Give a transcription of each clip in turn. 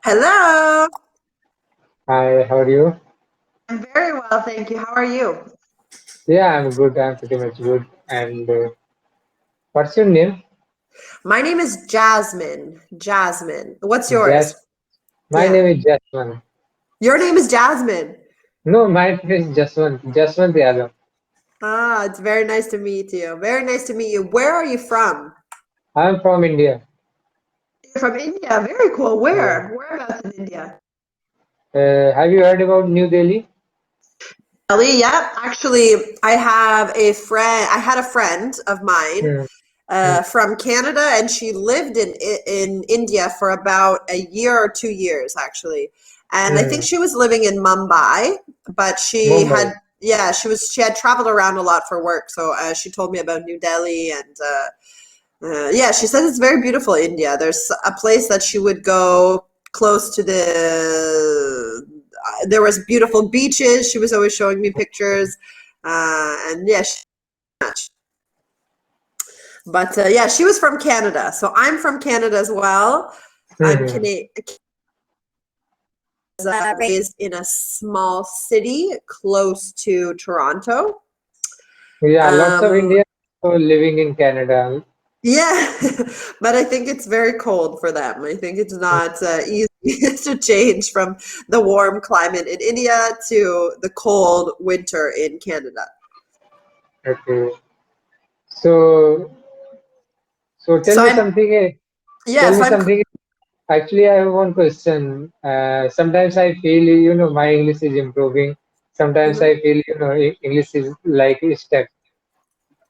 Hello. Hi, how are you? I'm very well, thank you. How are you? Yeah, I'm good. I'm pretty much good. And what's your name? My name is Jasmine. Jasmine. What's yours? Jas. My Yeah. name is Jaswant. Your name is Jasmine. No, my name is Jaswant. Jaswant Yadav. Ah, it's very nice to meet you. Very nice to meet you. Where are you from? I'm from India. You're from India. Very cool. Yeah. Where? Whereabouts in India? Have you heard about New Delhi? Delhi, yeah. Actually, I have a friend. I had a friend of mine Hmm. Hmm. from Canada, and she lived in India for about a year or 2 years, actually. And I think Hmm. she was living in Mumbai, but she Mumbai. had yeah she had traveled around a lot for work. So she told me about New Delhi, and yeah, she said it's very beautiful, India. There's a place that she would go close to there was beautiful beaches. She was always showing me pictures, and yeah, much. But yeah, she was from Canada, so I'm from Canada as well. I'm Hmm. Canadian, raised in a small city close to Toronto. Yeah, lots of Um, Indians also living in Canada. yeah, but I think it's very cold for them. I think it's not easy to change from the warm climate in India to the cold winter in Canada. Okay. So, so tell So me I'm something. yeah, Tell so me I'm something. Actually, I have one question. Sometimes I feel, my English is improving. Sometimes mhm. I feel, English is like stuck.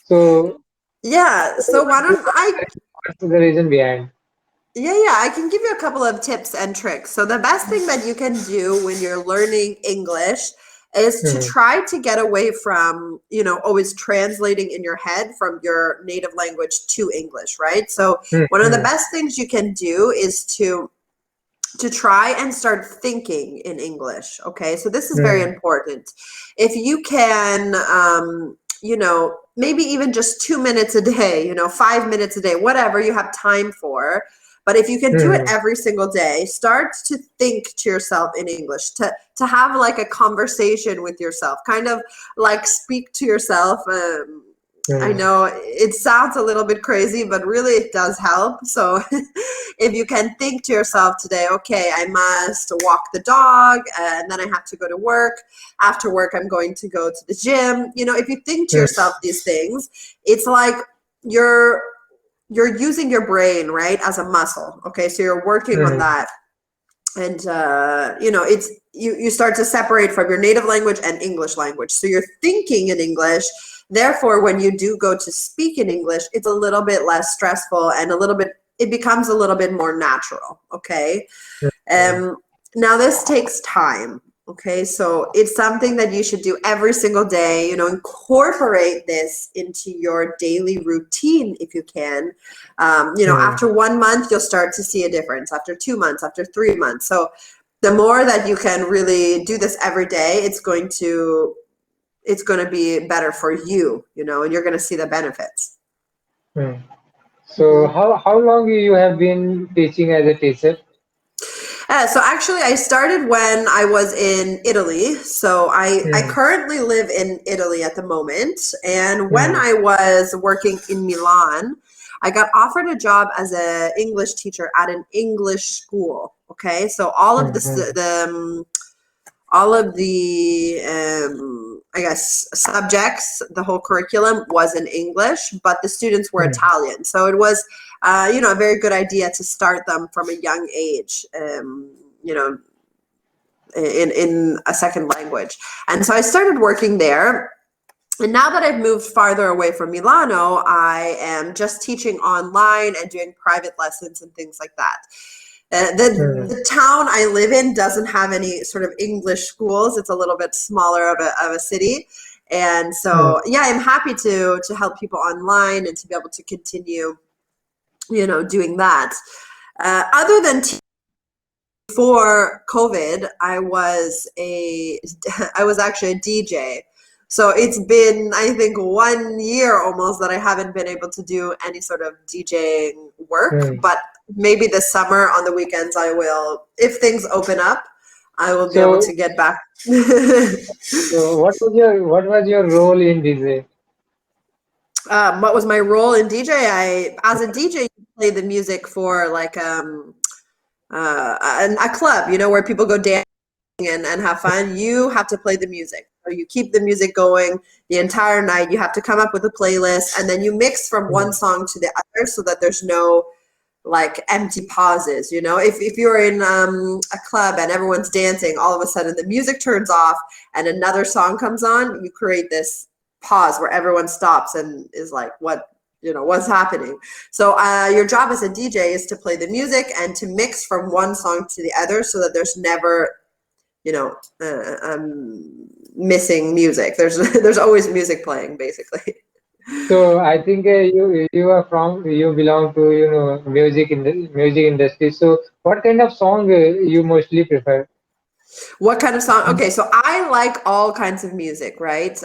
So, Yeah. So why don't I what's the reason behind? Yeah, I can give you a couple of tips and tricks. So, the best thing that you can do when you're learning English is to Hmm. try to get away from, always translating in your head from your native language to English, right? So, Hmm. one of the Hmm. best things you can do is to try and start thinking in English. Okay, so this is very Hmm. important. If you can, maybe even just 2 minutes a day, 5 minutes a day, whatever you have time for. But if you can do it Hmm. every single day, start to think to yourself in English, to have like a conversation with yourself, kind of like speak to yourself. I Hmm. know it sounds a little bit crazy, but really it does help. So if you can think to yourself today, okay, I must walk the dog and then I have to go to work. After work, I'm going to go to the gym. If you think to Hmm. yourself these things, it's like you're you're using your brain, right, as a muscle. Okay, so you're working on Hmm. that, and it's you start to separate from your native language and English language, so you're thinking in English. Therefore, when you do go to speak in English, it's a little bit less stressful and it becomes a little bit more natural. Okay. Hmm. um, Now this takes time. Okay, so it's something that you should do every single day. Incorporate this into your daily routine if you can. Hmm. After 1 month, you'll start to see a difference. After 2 months, after 3 months. So the more that you can really do this every day, it's going to be better for you. And you're going to see the benefits. Hmm. So, Mhm. how long you have been teaching as a teacher? So actually, I started when I was in Italy. So I Hmm. currently live in Italy at the moment. And when Hmm. I was working in Milan, I got offered a job as an English teacher at an English school. Okay, so Hmm. Hmm. all of the I guess subjects, the whole curriculum was in English, but the students were Hmm. Italian. So it was, a very good idea to start them from a young age. You know, in a second language. And so I started working there. And now that I've moved farther away from Milano, I am just teaching online and doing private lessons and things like that. Hmm. The town I live in doesn't have any sort of English schools. It's a little bit smaller of a city. And Hmm. so, yeah, I'm happy to help people online and to be able to continue, doing that. Other than before COVID, I was actually a DJ. So it's been, I think, 1 year almost that I haven't been able to do any sort of DJing work. Hmm. But maybe this summer on the weekends I will, if things open up, I will be able So, to get back. so what was your role in DJ? What was my role in DJ? As a DJ, you play the music for like a club, where people go dancing and have fun. You have to play the music. So you keep the music going the entire night. You have to come up with a playlist, and then you mix from one Mm. song to the other so that there's no like empty pauses. If you're in a club and everyone's dancing, all of a sudden the music turns off and another song comes on, you create this pause where everyone stops and is like, what's happening. So your job as a DJ is to play the music and to mix from one song to the other so that there's never missing music. There's always music playing, basically. So I think you belong to music industry. So what kind of song you mostly prefer? What kind of song? Okay, so I like all kinds of music, right?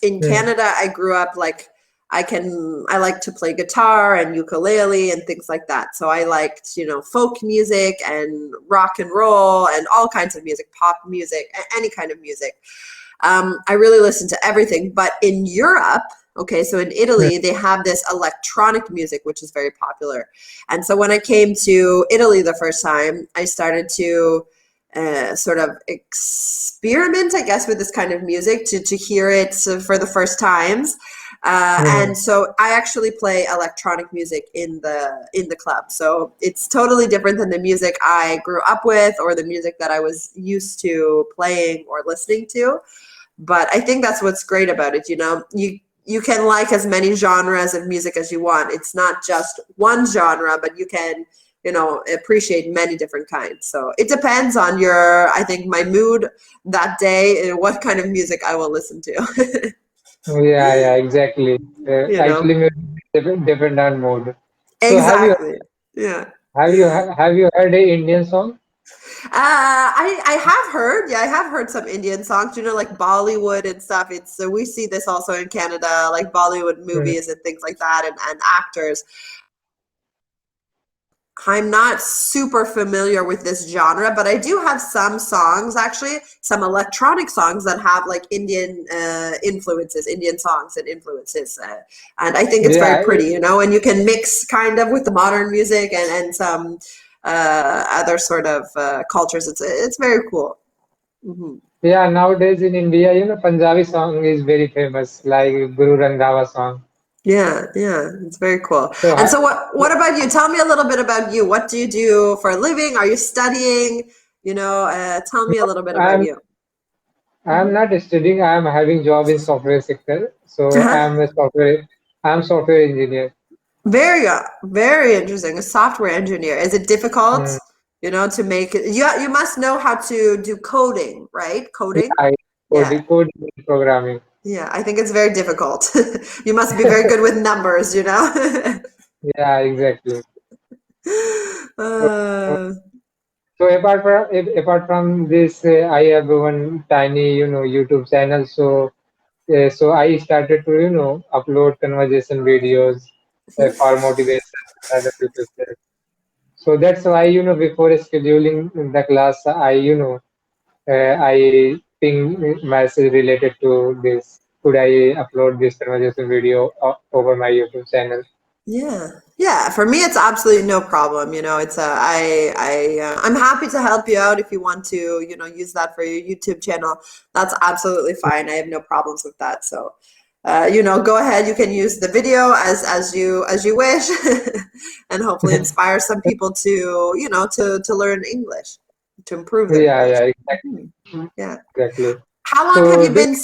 In Mm. Canada, I grew up like I like to play guitar and ukulele and things like that. So I liked, folk music and rock and roll and all kinds of music, pop music, any kind of music. I really listen to everything. But in Europe, okay, so in Mm. Italy, they have this electronic music, which is very popular. And so when I came to Italy the first time, I started to sort of experiment, I guess, with this kind of music to hear it for the first times. Mm. And so I actually play electronic music in the club. So it's totally different than the music I grew up with or the music that I was used to playing or listening to. But I think that's what's great about it. You can like as many genres of music as you want. It's not just one genre, but you can appreciate many different kinds. So it depends on I think my mood that day and what kind of music I will listen to. Yeah, yeah, exactly. you know Actually, music depend on mood. So exactly. Yeah. have you heard a Indian song? I have heard, yeah, I have heard some Indian songs, like Bollywood and stuff. It's so we see this also in Canada, like Bollywood Mm. movies and things like that, and actors. I'm not super familiar with this genre, but I do have some songs, actually, some electronic songs that have like Indian influences, Indian songs and influences. And I think it's very Yeah, pretty, and you can mix kind of with the modern music and some other sort of cultures. It's very cool. Hmm. yeah. Nowadays in India, Punjabi song is very famous, like Guru Randhawa song. Yeah, yeah, it's very cool. So And so what about you? Tell me a little bit about you. What do you do for a living? Are you studying? Tell me a little bit about I'm you. I'm not studying. I'm having job in software sector. So Uh-huh. I'm software engineer. Very interesting. A software engineer. Is it difficult, Mm. to make it? You must know how to do coding, right? Yeah, Coding? Yeah. coding and programming. Yeah, I think it's very difficult. You must be very good with numbers. Yeah, exactly. So, Uh, so apart from this, I have one tiny, YouTube channel. So I started to, upload conversation videos for motivation and other people. So that's why, before scheduling the class, I ping message related to this. Could I upload this conversation video over my YouTube channel? Yeah. Yeah. For me, it's absolutely no problem. I'm happy to help you out if you want to, use that for your YouTube channel. That's absolutely fine. I have no problems with that. So, go ahead. You can use the video as you wish, and hopefully inspire some people to, to learn English, to improve their Yeah, English. yeah, exactly. Mhm. Yeah. Exactly. How long have So you this, been?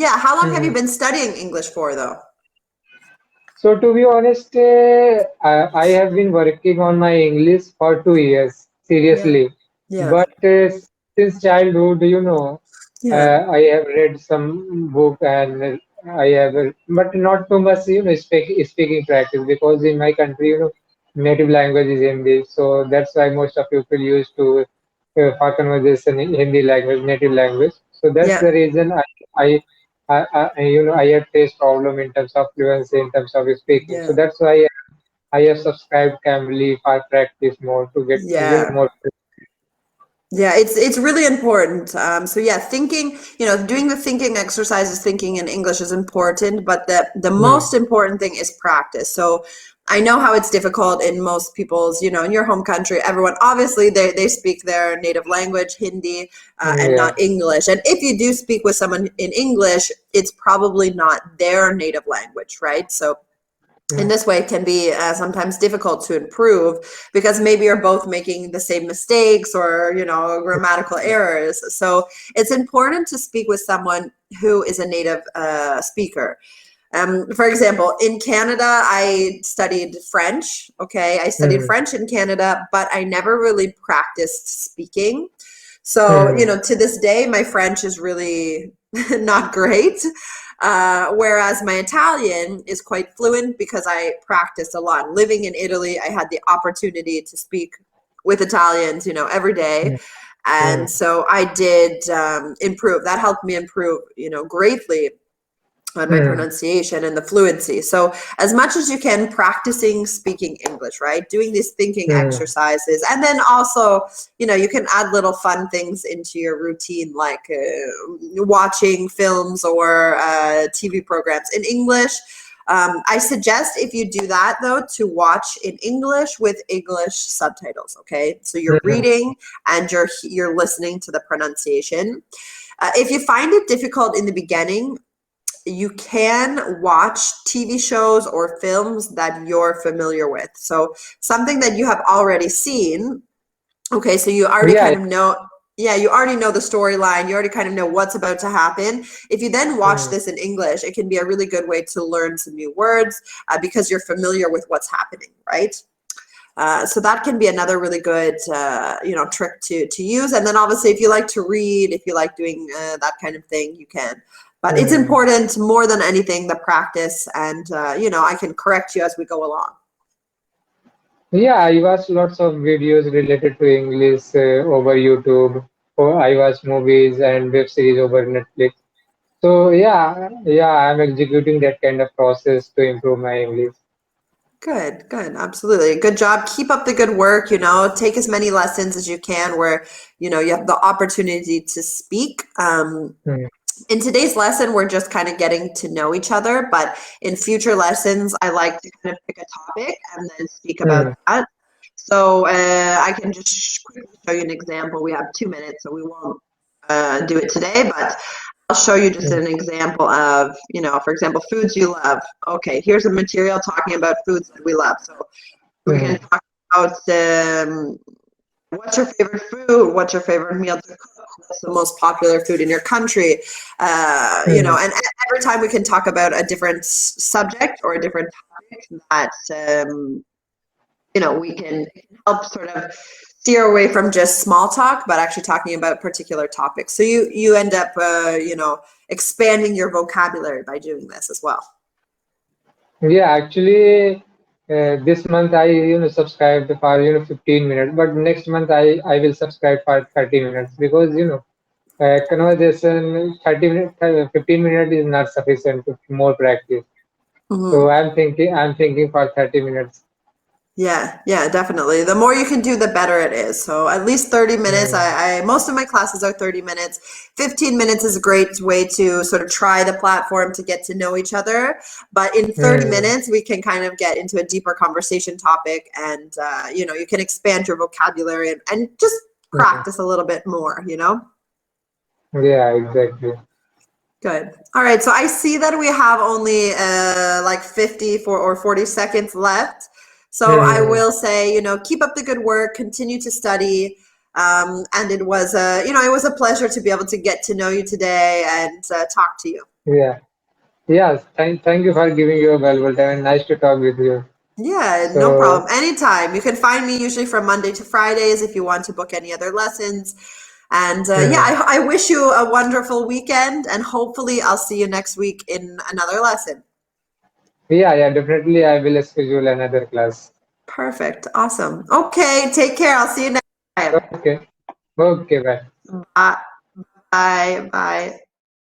Yeah. How long have you mhm. been studying English for, though? So to be honest, I have been working on my English for 2 years, Yeah. seriously. Yeah. But since childhood, Yeah. I have read some book and I have, but not too much, speaking practice because in my country, native language is Hindi. So that's why most of people used to for conversation in Hindi language, native language. So that's Yeah. the reason I I had faced problem in terms of fluency, in terms of speaking. So Yeah. that's why. I have subscribed Cambly for practice more to get Yeah. more. Yeah, it's really important. So yeah, thinking, doing the thinking exercises, thinking in English is important, but the Hmm. most important thing is practice. So I know how it's difficult in most people's, in your home country, everyone obviously they speak their native language, Hindi, and Yeah. not English. And if you do speak with someone in English, it's probably not their native language, right? So in Hmm. this way it can be sometimes difficult to improve because maybe you're both making the same mistakes or grammatical errors. So it's important to speak with someone who is a native speaker. For example, in Canada, I studied French. Okay, I studied Hmm. French in Canada, but I never really practiced speaking. So, Hmm. to this day, my French is really not great. Whereas my Italian is quite fluent because I practiced a lot. Living in Italy, I had the opportunity to speak with Italians, every day. Hmm. And so I did improve. That helped me improve, greatly on my Hmm. pronunciation and the fluency. So as much as you can, practicing speaking English, right? Doing these thinking Hmm. exercises. And then also, you can add little fun things into your routine, like watching films or TV programs in English. I suggest if you do that though, to watch in English with English subtitles. Okay, so you're Hmm. reading and you're listening to the pronunciation. If you find it difficult in the beginning, you can watch TV shows or films that you're familiar with. So something that you have already seen. Okay, so you already Yeah. kind of know, yeah, you already know the storyline. You already kind of know what's about to happen. If you then watch Hmm. this in English, it can be a really good way to learn some new words because you're familiar with what's happening, right? So that can be another really good, trick to use. And then obviously, if you like to read, if you like doing that kind of thing, you can. But it's Hmm. important more than anything the practice, and I can correct you as we go along. Yeah, I watch lots of videos related to English over YouTube, or I watch movies and web series over Netflix. So yeah, I'm executing that kind of process to improve my English. Good, good, absolutely. Good job. Keep up the good work. Take as many lessons as you can where you have the opportunity to speak. Hmm. In today's lesson, we're just kind of getting to know each other, but in future lessons, I like to kind of pick a topic and then speak about Hmm. that. So I can just quickly show you an example. We have 2 minutes, so we won't do it today, but I'll show you just Hmm. an example of, for example, foods you love. Okay, here's a material talking about foods that we love. So we Hmm. can talk about what's your favorite food? What's your favorite meal to cook? What's the most popular food in your country? Hmm. And every time we can talk about a different subject or a different topic that, we can help sort of steer away from just small talk, but actually talking about particular topics. So you end up, expanding your vocabulary by doing this as well. Yeah, actually, this month I subscribed for 15 minutes, but next month I will subscribe for 30 minutes because conversation 30 minutes 15 minutes is not sufficient to more practice. So Mhm. I'm thinking for 30 minutes. Yeah, yeah, definitely. The more you can do, the better it is. So at least 30 minutes. Hmm. I most of my classes are 30 minutes. 15 minutes is a great way to sort of try the platform to get to know each other. But in 30 Hmm. minutes, we can kind of get into a deeper conversation topic and, you can expand your vocabulary and just Hmm. practice a little bit more. Yeah, exactly. Good. All right. So I see that we have only like 40 seconds left. So I Hmm. will say, keep up the good work, continue to study. And it was a pleasure to be able to get to know you today and talk to you. Yeah. Yes. Thank you for giving your valuable time and nice to talk with you. Yeah, no So, problem. Anytime. You can find me usually from Monday to Fridays if you want to book any other lessons. And yeah, hmm. I wish you a wonderful weekend and hopefully I'll see you next week in another lesson. Yeah, definitely I will schedule another class. Perfect. Awesome. Okay. Take care. I'll see you next time. Okay. Okay, bye. Bye. Bye. Bye.